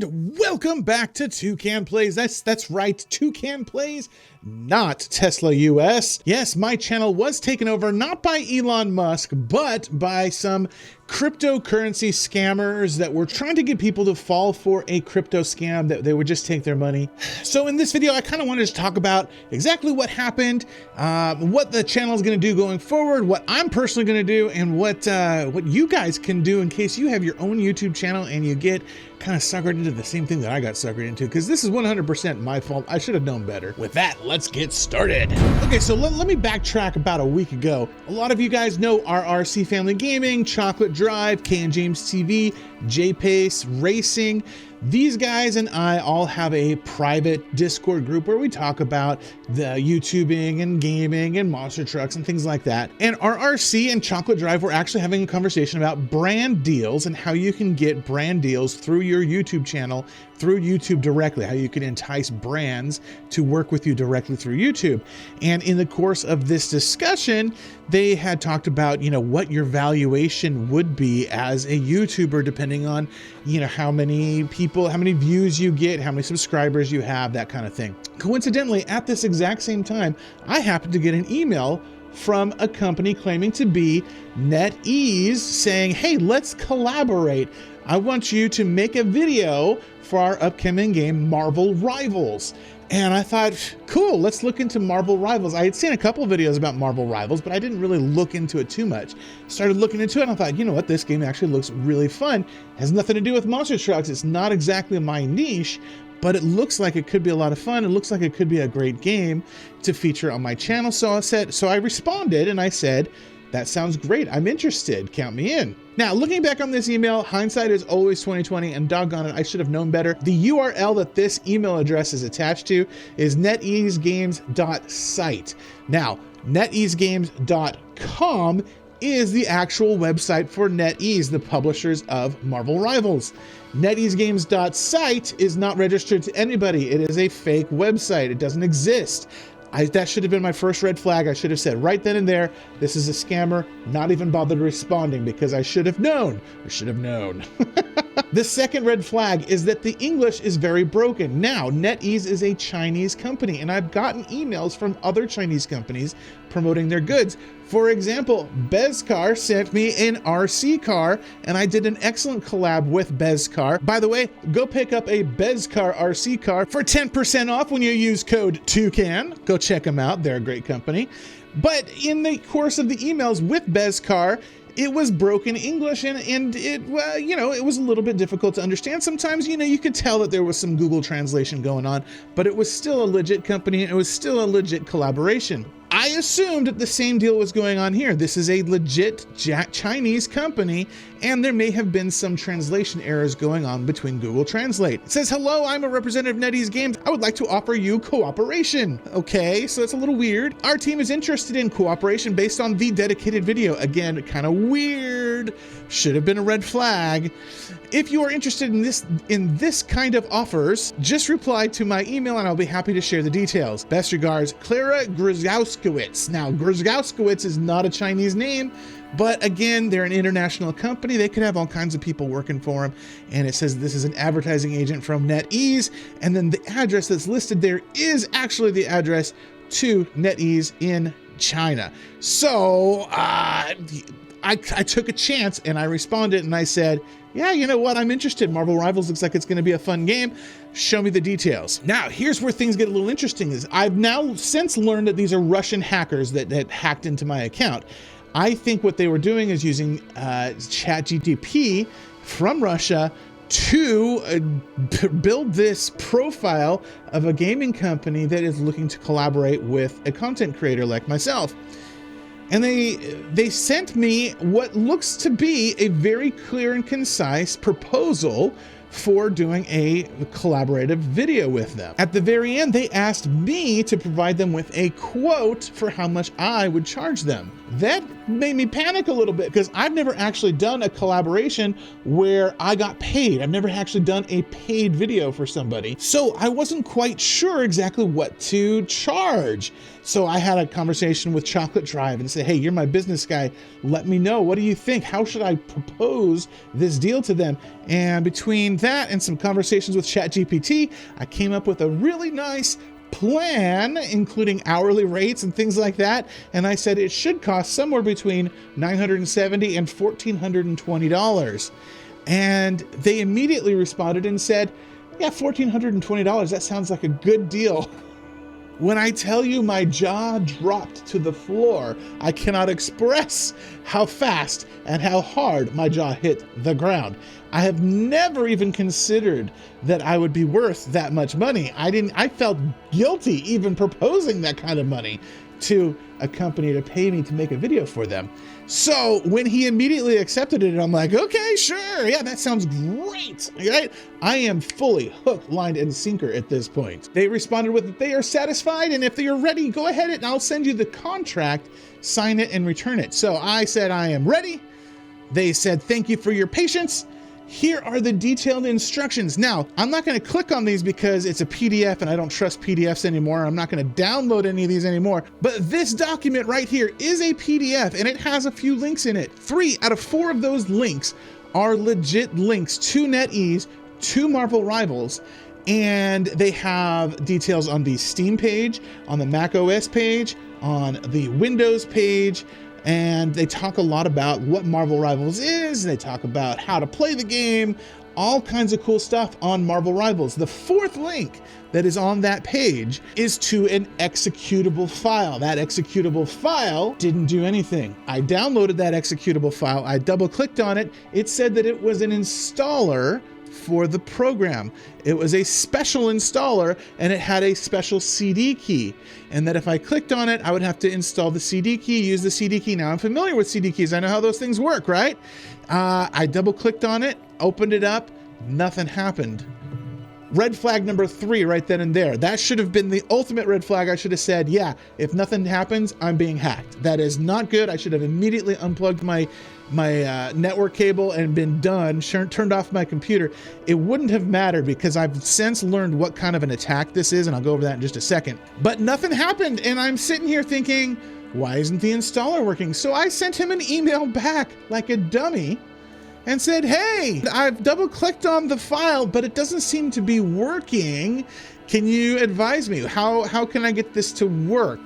And welcome back to ToucanPlays. That's right, ToucanPlays, not Tesla US. Yes, my channel was taken over not by Elon Musk, but by some cryptocurrency scammers that were trying to get people to fall for a crypto scam that they would just take their money. So in this video, I kind of wanted to talk about exactly what happened, what the channel is going to do going forward, what I'm personally going to do, and what you guys can do in case you have your own YouTube channel and you get kind of suckered into the same thing that I got suckered into, because this is 100% my fault. I should have known better. With that, let's get started. Okay, so let me backtrack about a week ago. A lot of you guys know RRC Family Gaming, Chocolate Drive, K and James TV, J-Pace Racing. These guys and I all have a private Discord group where we talk about the YouTubing and gaming and monster trucks and things like that. And RRC and Chocolate Drive were actually having a conversation about brand deals and how you can get brand deals through your YouTube channel, through YouTube directly, how you can entice brands to work with you directly through YouTube. And in the course of this discussion, they had talked about, you know, what your valuation would be as a YouTuber, depending on, you know, how many people, how many views you get, how many subscribers you have, that kind of thing. Coincidentally, at this exact same time, I happened to get an email from a company claiming to be NetEase saying, hey, let's collaborate. I want you to make a video for our upcoming game, Marvel Rivals. And I thought, cool, let's look into Marvel Rivals. I had seen a couple of videos about Marvel Rivals, but I didn't really look into it too much. Started looking into it and I thought, you know what, this game actually looks really fun. Has nothing to do with monster trucks. It's not exactly my niche, but it looks like it could be a lot of fun. It looks like it could be a great game to feature on my channel. So I responded and I said, that sounds great. I'm interested. Count me in. Now, looking back on this email, hindsight is always 20/20, and doggone it, I should have known better. The URL that this email address is attached to is neteasegames.site. Now, neteasegames.com is the actual website for NetEase, the publishers of Marvel Rivals. neteasegames.site is not registered to anybody. It is a fake website. It doesn't exist. That should have been my first red flag. I should have said right then and there, this is a scammer, not even bothered responding, because I should have known. I should have known. The second red flag is that the English is very broken. Now, NetEase is a Chinese company, and I've gotten emails from other Chinese companies promoting their goods. For example, Bezcar sent me an RC car, and I did an excellent collab with Bezcar. By the way, go pick up a Bezcar RC car for 10% off when you use code Toucan. Go check them out. They're a great company. But in the course of the emails with Bezcar, it was broken English and it, well, you know, it was a little bit difficult to understand. Sometimes, you know, you could tell that there was some Google translation going on, but it was still a legit company and it was still a legit collaboration. I assumed that the same deal was going on here. This is a legit Chinese company, and there may have been some translation errors going on between Google Translate. It says, hello, I'm a representative of NetEase Games. I would like to offer you cooperation. Okay, so it's a little weird. Our team is interested in cooperation based on the dedicated video. Again, kind of weird. Should have been a red flag. If you are interested in this kind of offers, just reply to my email and I'll be happy to share the details. Best regards, Clara Grzgowskowicz. Now, Grzgowskowicz is not a Chinese name, but again, they're an international company. They could have all kinds of people working for them. And it says this is an advertising agent from NetEase. And then the address that's listed there is actually the address to NetEase in China. So I took a chance and I responded and I said, yeah, you know what? I'm interested. Marvel Rivals looks like it's going to be a fun game. Show me the details. Now, here's where things get a little interesting. Is I've now since learned that these are Russian hackers that hacked into my account. I think what they were doing is using ChatGPT from Russia to build this profile of a gaming company that is looking to collaborate with a content creator like myself. And they sent me what looks to be a very clear and concise proposal for doing a collaborative video with them. At the very end, they asked me to provide them with a quote for how much I would charge them. That made me panic a little bit because I've never actually done a collaboration where I got paid. I've never actually done a paid video for somebody. So I wasn't quite sure exactly what to charge. So I had a conversation with Chocolate Drive and said, hey, you're my business guy. Let me know. What do you think? How should I propose this deal to them? And between that and some conversations with ChatGPT, I came up with a really nice plan, including hourly rates and things like that. And I said it should cost somewhere between $970 and $1,420. And they immediately responded and said, yeah, $1,420, that sounds like a good deal. When I tell you my jaw dropped to the floor, I cannot express how fast and how hard my jaw hit the ground. I have never even considered that I would be worth that much money. I felt guilty even proposing that kind of money to a company to pay me to make a video for them. So when he immediately accepted it, I'm like, okay, sure. Yeah, that sounds great. Right? I am fully hook, line, and sinker at this point. They responded with that they are satisfied, and if they are ready, go ahead and I'll send you the contract, sign it, and return it. So I said, I am ready. They said, thank you for your patience. Here are the detailed instructions. Now, I'm not going to click on these because it's a PDF and I don't trust PDFs anymore. I'm not going to download any of these anymore. But this document right here is a PDF and it has a few links in it. 3 out of 4 of those links are legit links to NetEase, to Marvel Rivals, and they have details on the Steam page, on the Mac OS page, on the Windows page, and they talk a lot about what Marvel Rivals is. They talk about how to play the game, all kinds of cool stuff on Marvel Rivals. The 4th link that is on that page is to an executable file. That executable file didn't do anything. I downloaded that executable file. I double-clicked on it. It said that it was an installer for the program. It was a special installer and it had a special CD key, and that if I clicked on it, I would have to install the CD key, use the CD key. Now I'm familiar with CD keys. I know how those things work, right? I double clicked on it, opened it up, nothing happened. Red flag number 3 right then and there. That should have been the ultimate red flag. I should have said, yeah, if nothing happens, I'm being hacked. That is not good. I should have immediately unplugged my network cable and been done, turned off my computer. It wouldn't have mattered because I've since learned what kind of an attack this is, and I'll go over that in just a second. But nothing happened, and I'm sitting here thinking, why isn't the installer working? So I sent him an email back like a dummy and said, hey, I've double clicked on the file, but it doesn't seem to be working. Can you advise me? How can I get this to work?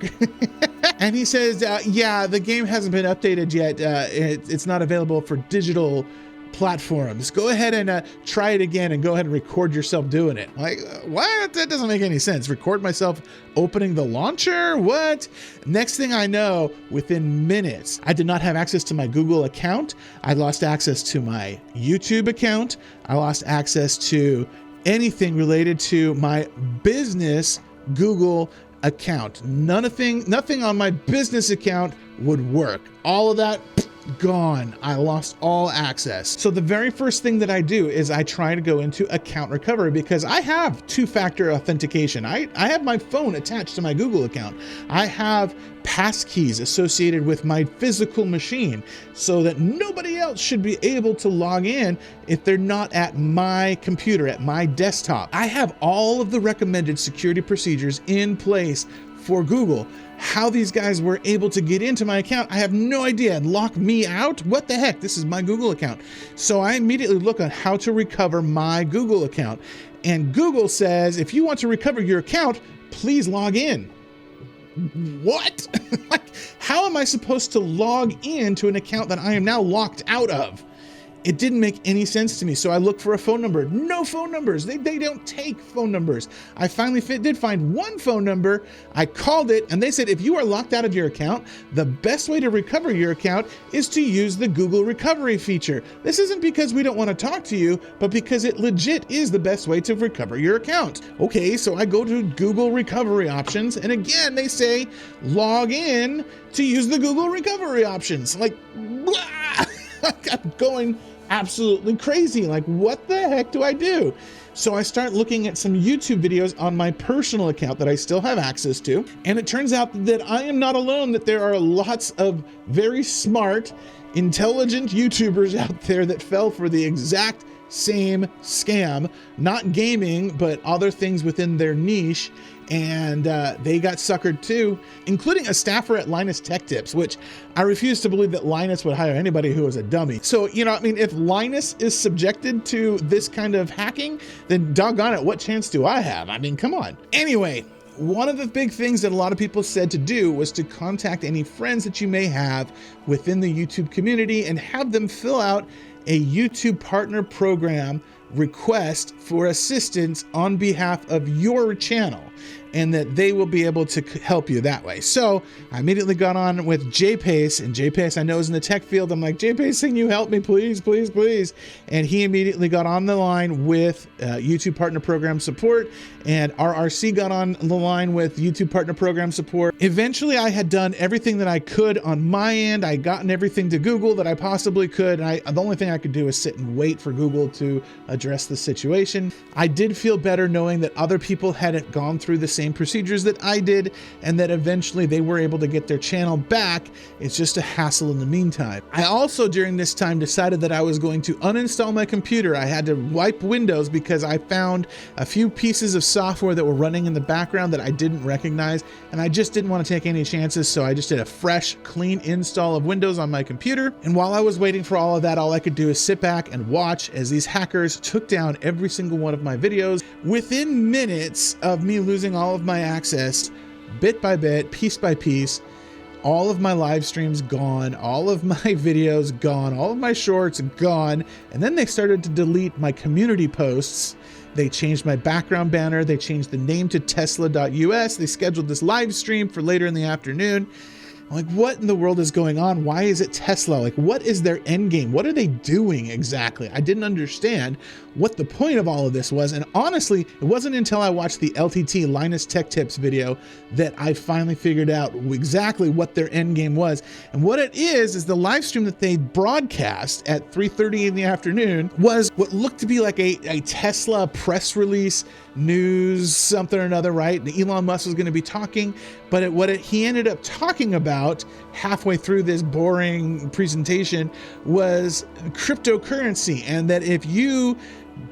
And he says, yeah, the game hasn't been updated yet. It's not available for digital platforms. Go ahead and try it again and go ahead and record yourself doing it. Like, what? That doesn't make any sense. Record myself opening the launcher? What? Next thing I know, within minutes, I did not have access to my Google account. I lost access to my YouTube account. I lost access to anything related to my business Google account. Nothing on my business account would work. All of that gone. I lost all access. So the very first thing that I do is I try to go into account recovery because I have 2-factor authentication. I have my phone attached to my Google account. I have passkeys associated with my physical machine so that nobody else should be able to log in if they're not at my computer, at my desktop. I have all of the recommended security procedures in place for Google. How these guys were able to get into my account, I have no idea, and lock me out? What the heck? This is my Google account. So I immediately look on how to recover my Google account. And Google says, if you want to recover your account, please log in. What? Like, how am I supposed to log in to an account that I am now locked out of? It didn't make any sense to me. So I looked for a phone number. No phone numbers. They don't take phone numbers. I finally did find one phone number. I called it and they said, if you are locked out of your account, the best way to recover your account is to use the Google recovery feature. This isn't because we don't want to talk to you, but because it legit is the best way to recover your account. Okay, so I go to Google recovery options. And again, they say, log in to use the Google recovery options. Like, blah! I'm going absolutely crazy. Like, what the heck do I do? So I start looking at some YouTube videos on my personal account that I still have access to. And it turns out that I am not alone, that there are lots of very smart, intelligent YouTubers out there that fell for the exact same scam, not gaming, but other things within their niche. And they got suckered too, including a staffer at Linus Tech Tips, which I refuse to believe that Linus would hire anybody who was a dummy. So, you know, I mean, if Linus is subjected to this kind of hacking, then doggone it, what chance do I have? I mean, come on. Anyway, one of the big things that a lot of people said to do was to contact any friends that you may have within the YouTube community and have them fill out a YouTube partner program request for assistance on behalf of your channel, and that they will be able to help you that way. So I immediately got on with JPace, and JPace I know is in the tech field. I'm like, JPace, can you help me, please, please, please? And he immediately got on the line with YouTube Partner Program support, and RRC got on the line with YouTube Partner Program support. Eventually, I had done everything that I could on my end. I gotten everything to Google that I possibly could. And the only thing I could do is sit and wait for Google to address the situation. I did feel better knowing that other people hadn't gone through the same procedures that I did, and that eventually they were able to get their channel back. It's just a hassle in the meantime. I also, during this time, decided that I was going to uninstall my computer. I had to wipe Windows because I found a few pieces of software that were running in the background that I didn't recognize, and I just didn't want to take any chances, so I just did a fresh, clean install of Windows on my computer. And while I was waiting for all of that, all I could do is sit back and watch as these hackers took down every single one of my videos. Within minutes of me losing all of my access, bit by bit, piece by piece, all of my live streams gone, all of my videos gone, all of my shorts gone. And then they started to delete my community posts. They changed my background banner. They changed the name to tesla.us. They scheduled this live stream for later in the afternoon. I'm like, what in the world is going on? Why is it Tesla? Like, what is their end game? What are they doing exactly? I didn't understand what the point of all of this was. And honestly, it wasn't until I watched the LTT Linus Tech Tips video that I finally figured out exactly what their end game was. And what it is the live stream that they broadcast at 3:30 in the afternoon was what looked to be like a Tesla press release, news, something or another, right? And Elon Musk was going to be talking, but he ended up talking about halfway through this boring presentation was cryptocurrency, and that if you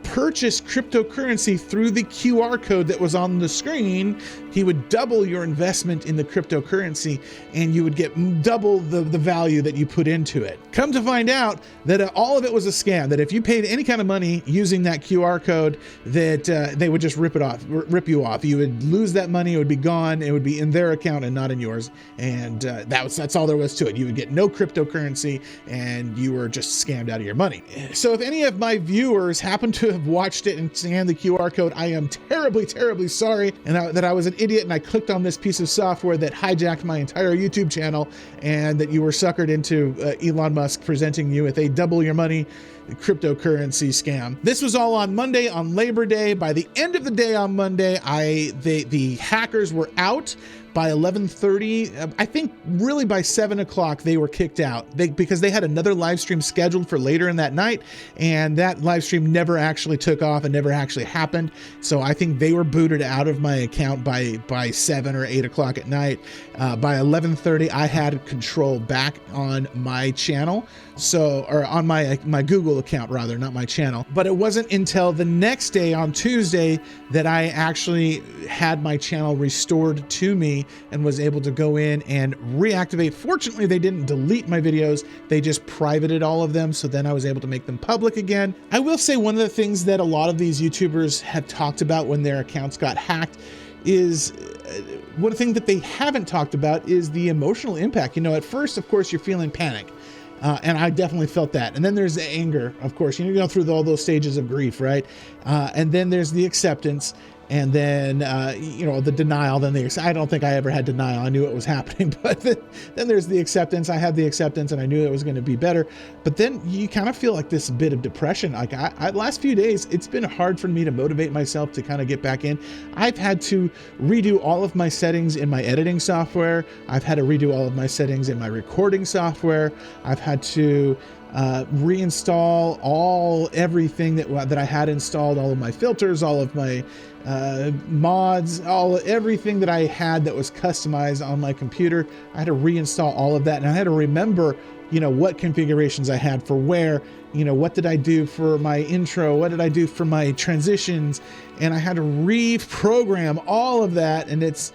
purchase cryptocurrency through the QR code that was on the screen, he would double your investment in the cryptocurrency and you would get double the value that you put into it. Come to find out that all of it was a scam, that if you paid any kind of money using that QR code, that they would just rip you off. You would lose that money, it would be gone, it would be in their account and not in yours. And that's all there was to it. You would get no cryptocurrency and you were just scammed out of your money. So if any of my viewers happen to have watched it and scanned the QR code, I am terribly, terribly sorry, and that I was an idiot and I clicked on this piece of software that hijacked my entire YouTube channel, and that you were suckered into Elon Musk presenting you with a double your money cryptocurrency scam. This was all on Monday, on Labor Day. By the end of the day on Monday, the hackers were out. By 11:30, I think really by 7 o'clock, they were kicked out because they had another live stream scheduled for later in that night, and that live stream never actually took off and never actually happened. So I think they were booted out of my account by 7 or 8 o'clock at night. By 11:30, I had control back on my channel, or on my Google account rather, not my channel. But it wasn't until the next day on Tuesday that I actually had my channel restored to me and was able to go in and reactivate. Fortunately, they didn't delete my videos. They just privated all of them. So then I was able to make them public again. I will say one of the things that a lot of these YouTubers have talked about when their accounts got hacked is one thing that they haven't talked about is the emotional impact. You know, at first, of course, you're feeling panic. And I definitely felt that. And then there's the anger, of course. You go through all those stages of grief, right? And then there's the acceptance. And then, the denial. Then I don't think I ever had denial. I knew it was happening. But then there's the acceptance. I had the acceptance and I knew it was going to be better. But then you kind of feel like this bit of depression. Like last few days, it's been hard for me to motivate myself to kind of get back in. I've had to redo all of my settings in my editing software. I've had to redo all of my settings in my recording software. I've had to reinstall everything that I had installed, all of my filters, all of my mods, everything that I had that was customized on my computer. I had to reinstall all of that, and I had to remember, what configurations I had for where, what did I do for my intro, what did I do for my transitions, and I had to reprogram all of that, and it's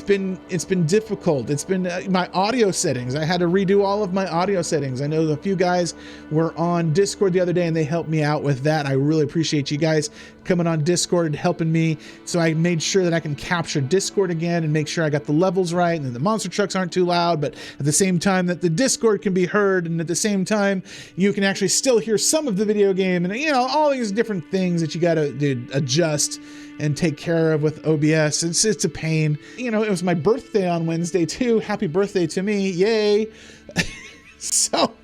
been difficult. It's been my audio settings. I had to redo all of my audio settings. I know a few guys were on Discord the other day and they helped me out with that. I really appreciate you guys coming on Discord and helping me. So I made sure that I can capture Discord again and make sure I got the levels right and that the monster trucks aren't too loud, but at the same time that the Discord can be heard, and at the same time you can actually still hear some of the video game, and all these different things that you got to adjust and take care of with OBS. It's a pain. It was my birthday on Wednesday too. Happy birthday to me. Yay. So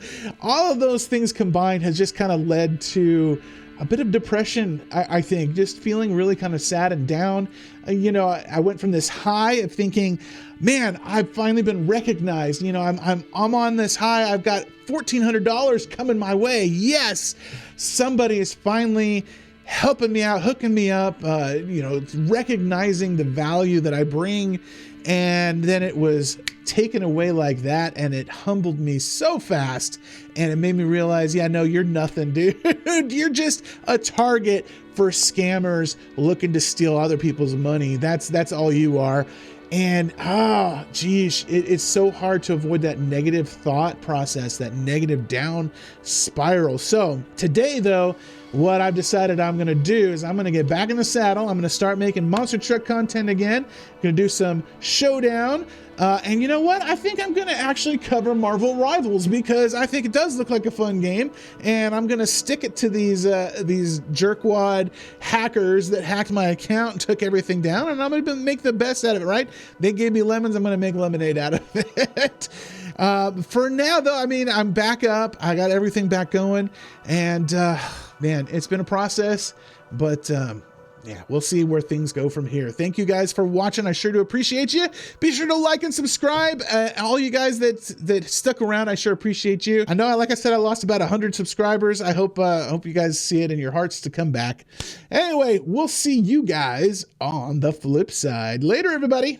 all of those things combined has just kind of led to a bit of depression, I think, just feeling really kind of sad and down. I went from this high of thinking, man, I've finally been recognized. I'm on this high. I've got $1,400 coming my way. Yes, somebody is finally helping me out, hooking me up, recognizing the value that I bring. And then it was taken away like that, and it humbled me so fast, and it made me realize, yeah, no, you're nothing, dude. You're just a target for scammers looking to steal other people's money. That's all you are. And it's so hard to avoid that negative thought process, that negative down spiral. So today, though, what I've decided I'm going to do is I'm going to get back in the saddle. I'm going to start making monster truck content again. I'm going to do some showdown. And you know what? I think I'm going to actually cover Marvel Rivals, because I think it does look like a fun game. And I'm going to stick it to these jerkwad hackers that hacked my account and took everything down. And I'm going to make the best out of it, right? They gave me lemons. I'm going to make lemonade out of it. For now, though, I'm back up. I got everything back going. And man, it's been a process. But yeah, we'll see where things go from here. Thank you guys for watching. I sure do appreciate you. Be sure to like and subscribe. All you guys that stuck around, I sure appreciate you. I know, like I said, I lost about 100 subscribers. I hope you guys see it in your hearts to come back. Anyway, we'll see you guys on the flip side. Later, everybody.